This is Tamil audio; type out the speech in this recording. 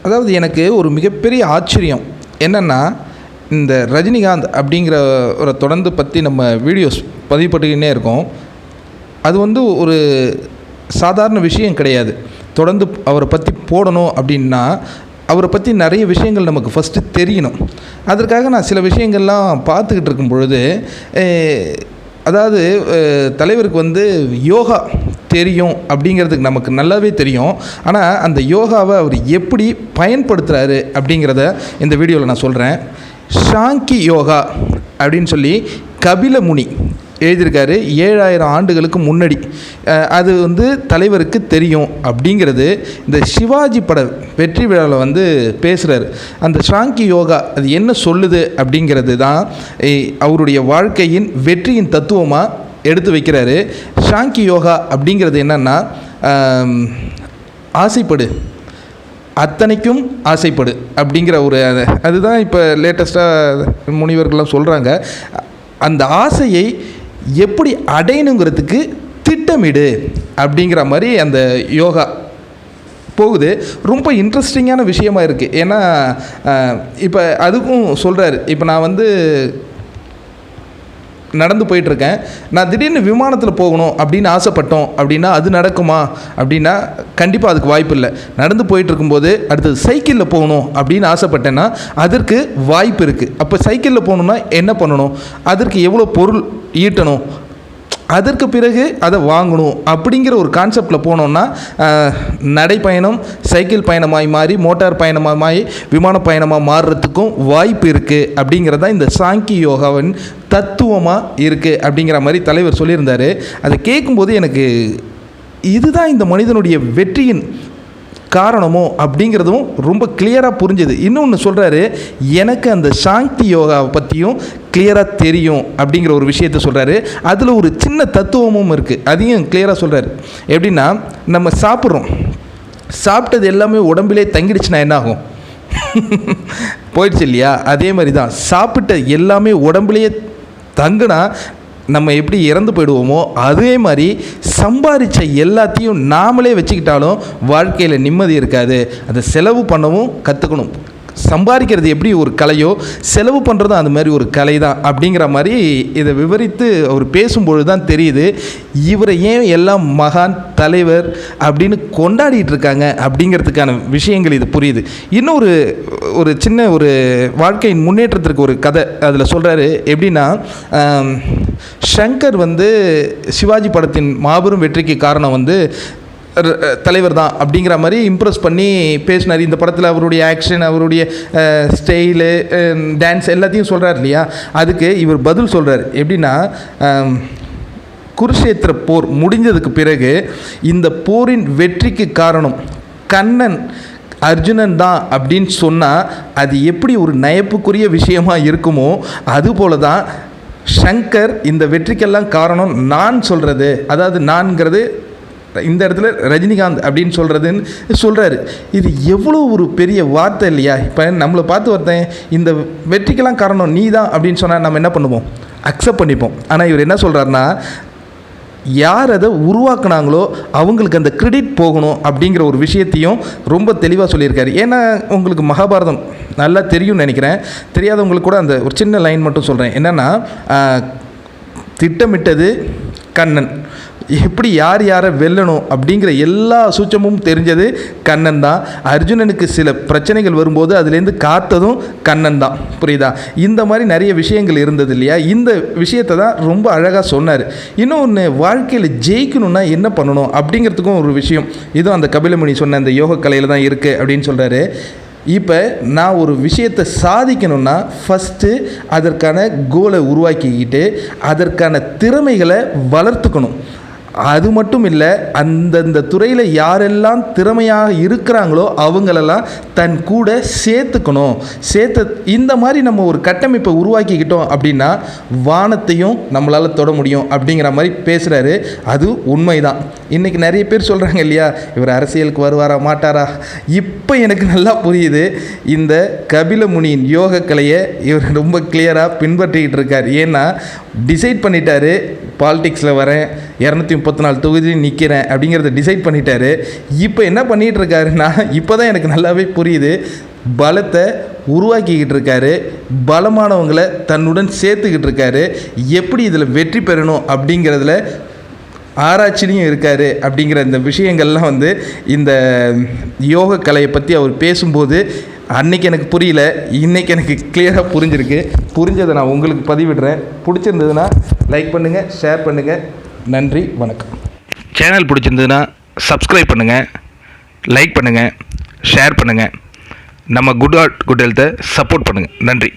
அதாவது எனக்கு ஒரு மிகப்பெரிய ஆச்சரியம் என்னென்னா, இந்த ரஜினிகாந்த் அப்படிங்கிற ஒரு தொடர்ந்து பற்றி நம்ம வீடியோஸ் பதிவுபட்டுக்கிட்டே இருக்கோம். அது வந்து ஒரு சாதாரண விஷயம் கிடையாது. தொடர்ந்து அவரை பற்றி போடணும் அப்படின்னா அவரை பற்றி நிறைய விஷயங்கள் நமக்கு ஃபஸ்ட்டு தெரியணும். அதற்காக நான் சில விஷயங்கள்லாம் பார்த்துக்கிட்டு இருக்கும் பொழுது, அதாவது தலைவருக்கு வந்து யோகா தெரியும் அப்படிங்கிறதுக்கு நமக்கு நல்லாவே தெரியும். ஆனால் அந்த யோகாவை அவர் எப்படி பயன்படுத்துகிறாரு அப்படிங்கிறத இந்த வீடியோவில் நான் சொல்கிறேன். ஷாங்கி யோகா அப்படின்னு சொல்லி கபில முனி எழுதியிருக்காரு 7000 ஆண்டுகளுக்கு முன்னாடி. அது வந்து தலைவருக்கு தெரியும் அப்படிங்கிறது இந்த சிவாஜி பட வெற்றி விழாவில் வந்து பேசுகிறார். அந்த ஷாங்கி யோகா அது என்ன சொல்லுது அப்படிங்கிறது தான் அவருடைய வாழ்க்கையின் வெற்றியின் தத்துவமாக எடுத்து வைக்கிறாரு. ஷாங்கி யோகா அப்படிங்கிறது என்னென்னா, ஆசைப்படு, அத்தனைக்கும் ஆசைப்படு அப்படிங்கிற ஒரு அதுதான் இப்போ லேட்டஸ்ட்டாக முனிவர்கள்லாம் சொல்கிறாங்க. அந்த ஆசையை எப்படி அடையணுங்கிறதுக்கு திட்டமிடு அப்படிங்கிற மாதிரி அந்த யோகா போகுது. ரொம்ப இன்ட்ரெஸ்டிங்கான விஷயமா இருக்குது. ஏன்னா இப்போ அதுக்கும் சொல்கிறாரு, இப்போ நான் வந்து நடந்து போயிட்டுருக்கேன், நான் திடீர்னு விமானத்தில் போகணும் அப்படின்னு ஆசைப்பட்டோம் அப்படின்னா அது நடக்குமா அப்படின்னா கண்டிப்பாக அதுக்கு வாய்ப்பு இல்லை. நடந்து போயிட்டுருக்கும்போது அடுத்தது சைக்கிளில் போகணும் அப்படின்னு ஆசைப்பட்டேன்னா அதற்கு வாய்ப்பு இருக்குது. அப்போ சைக்கிளில் போகணுன்னா என்ன பண்ணணும், அதற்கு எவ்வளோ பொருள் ஈட்டணும், அதற்கு பிறகு அதை வாங்கணும் அப்படிங்கிற ஒரு கான்செப்டில் போனோன்னா நடைப்பயணம் சைக்கிள் பயணமாய் மாறி மோட்டார் பயணமாக மாறி விமான பயணமாக மாறுறதுக்கும் வாய்ப்பு இருக்குது அப்படிங்கிறது தான் இந்த சாங்கி யோகாவின் தத்துவமாக இருக்குது அப்படிங்கிற மாதிரி தலைவர் சொல்லியிருந்தார். அதை கேட்கும்போது எனக்கு இதுதான் இந்த மனிதனுடைய வெற்றியின் காரணமோ அப்படிங்கிறதும் ரொம்ப கிளியராக புரிஞ்சுது. இன்னொன்று சொல்கிறாரு, எனக்கு அந்த சாங்கி யோகாவை பற்றியும் கிளியராக தெரியும் அப்படிங்கிற ஒரு விஷயத்த சொல்கிறாரு. அதில் ஒரு சின்ன தத்துவமும் இருக்குது, அதையும் கிளியராக சொல்கிறாரு. எப்படின்னா, நம்ம சாப்பிட்டது எல்லாமே உடம்பிலே தங்கிடுச்சுன்னா என்ன ஆகும்? போயிடுச்சு இல்லையா? அதே மாதிரி தான் சாப்பிட்ட எல்லாமே உடம்புலேயே தங்குனா நம்ம எப்படி இறந்து போயிடுவோமோ அதே மாதிரி சம்பாதிச்ச எல்லாத்தையும் நாமளே வச்சுக்கிட்டாலும் வாழ்க்கையில் நிம்மதி இருக்காது. அதை செலவு பண்ணவும் கற்றுக்கணும். சம்பாதிக்கிறது எப்படி ஒரு கலையோ செலவு பண்ணுறதும் அந்த மாதிரி ஒரு கலை தான் அப்படிங்கிற மாதிரி இதை விவரித்து அவர் பேசும்பொழுது தான் தெரியுது இவரை ஏன் எல்லாம் மகான் தலைவர் அப்படின்னு கொண்டாடிட்டு இருக்காங்க அப்படிங்கிறதுக்கான விஷயங்கள் இது புரியுது. இன்னொரு ஒரு சின்ன ஒரு வாழ்க்கையின் முன்னேற்றத்திற்கு ஒரு கதை அதில் சொல்கிறாரு. எப்படின்னா, ஷங்கர் வந்து சிவாஜி படத்தின் மாபெரும் வெற்றிக்கு காரணம் வந்து தலைவர் தான் அப்படிங்கிற மாதிரி இம்ப்ரெஸ் பண்ணி பேசினார். இந்த படத்தில் அவருடைய ஆக்ஷன், அவருடைய ஸ்டைலு, டான்ஸ் எல்லாத்தையும் சொல்கிறார் இல்லையா? அதுக்கு இவர் பதில் சொல்கிறார். எப்படின்னா, குருஷேத்திர போர் முடிஞ்சதுக்கு பிறகு இந்த போரின் வெற்றிக்கு காரணம் கண்ணன் அர்ஜுனன் தான் அப்படின்னு சொன்னால் அது எப்படி ஒரு நயப்புக்குரிய விஷயமாக இருக்குமோ அதுபோல தான் ஷங்கர் இந்த வெற்றிக்கெல்லாம் காரணம் நான் சொல்கிறது, அதாவது நான்கிறது இந்த இடத்துல ரஜினிகாந்த் அப்படின்னு சொல்கிறாரு. இது எவ்வளோ ஒரு பெரிய வார்த்தை இல்லையா? இப்போ நம்மளை பார்த்து ஒருத்தன் இந்த வெற்றிக்கெல்லாம் காரணம் நீ தான் அப்படின்னு சொன்னால் நம்ம என்ன பண்ணுவோம்? அக்செப்ட் பண்ணிப்போம். ஆனால் இவர் என்ன சொல்கிறாருன்னா, யார் அதை உருவாக்குனாங்களோ அவங்களுக்கு அந்த கிரெடிட் போகணும் அப்படிங்கிற ஒரு விஷயத்தையும் ரொம்ப தெளிவாக சொல்லியிருக்காரு. ஏன்னா உங்களுக்கு மகாபாரதம் நல்லா தெரியும்னு நினைக்கிறேன். தெரியாதவங்களுக்கு கூட அந்த ஒரு சின்ன லைன் மட்டும் சொல்கிறேன். என்னென்னா, திட்டமிட்டது கண்ணன், எப்படி யார் யாரை வெல்லணும் அப்படிங்கிற எல்லா சூட்சமும் தெரிஞ்சது கண்ணன் தான். அர்ஜுனனுக்கு சில பிரச்சனைகள் வரும்போது அதுலேருந்து காத்ததும் கண்ணன் தான். புரியுதா? இந்த மாதிரி நிறைய விஷயங்கள் இருந்தது இல்லையா? இந்த விஷயத்தை தான் ரொம்ப அழகாக சொன்னார். இன்னொன்று, வாழ்க்கையில் ஜெயிக்கணும்னா என்ன பண்ணணும் அப்படிங்கிறதுக்கும் ஒரு விஷயம் இதுவும் அந்த கபிலமுனி சொன்ன அந்த யோக கலையில் தான் இருக்குது அப்படின்னு சொல்கிறாரு. இப்போ நான் ஒரு விஷயத்தை சாதிக்கணும்னா ஃபஸ்ட்டு அதற்கான கோலை உருவாக்கிக்கிட்டு அதற்கான திறமைகளை வளர்த்துக்கணும். அது மட்டும் இல்லை, அந்தந்த துறையில் யாரெல்லாம் திறமையாக இருக்கிறாங்களோ அவங்களெல்லாம் தன் கூட சேர்த்துக்கணும். இந்த மாதிரி நம்ம ஒரு கட்டமைப்பை உருவாக்கிக்கிட்டோம் அப்படின்னா வானத்தையும் நம்மளால் தொட முடியும் அப்படிங்கிற மாதிரி பேசுகிறாரு. அது உண்மைதான். இன்றைக்கி நிறைய பேர் சொல்கிறாங்க இல்லையா, இவர் அரசியலுக்கு வருவாரா மாட்டாரா? இப்போ எனக்கு நல்லா புரியுது. இந்த கபில முனியின் யோக கலையை இவர் ரொம்ப கிளியராக பின்பற்றிக்கிட்டு இருக்கார். ஏன்னா டிசைட் பண்ணிட்டாரு, பாலிடிக்ஸில் வரேன், 234 தொகுதியில் நிற்கிறேன் அப்படிங்கிறத டிசைட் பண்ணிட்டாரு. இப்போ என்ன பண்ணிகிட்டு இருக்காருன்னா, இப்போ தான் எனக்கு நல்லாவே புரியுது, பலத்தை உருவாக்கிக்கிட்டு இருக்காரு, பலமானவங்களை தன்னுடன் சேர்த்துக்கிட்டு இருக்காரு. எப்படி இதில் வெற்றி பெறணும் அப்படிங்கிறதுல ஆராய்ச்சிலையும் இருக்கார். அப்படிங்கிற இந்த விஷயங்கள்லாம் வந்து இந்த யோக கலையை பற்றி அவர் பேசும்போது அன்றைக்கி எனக்கு புரியல, இன்றைக்கி எனக்கு கிளியராக புரிஞ்சிருக்கு. புரிஞ்சதை நான் உங்களுக்கு பதிவிடுறேன். பிடிச்சிருந்ததுன்னா லைக் பண்ணுங்கள், ஷேர் பண்ணுங்கள். நன்றி, வணக்கம். சேனல் பிடிச்சிருந்ததுன்னா சப்ஸ்கிரைப் பண்ணுங்கள், லைக் பண்ணுங்கள், ஷேர் பண்ணுங்கள். நம்ம குட் ஹெல்த்தை சப்போர்ட் பண்ணுங்கள். நன்றி.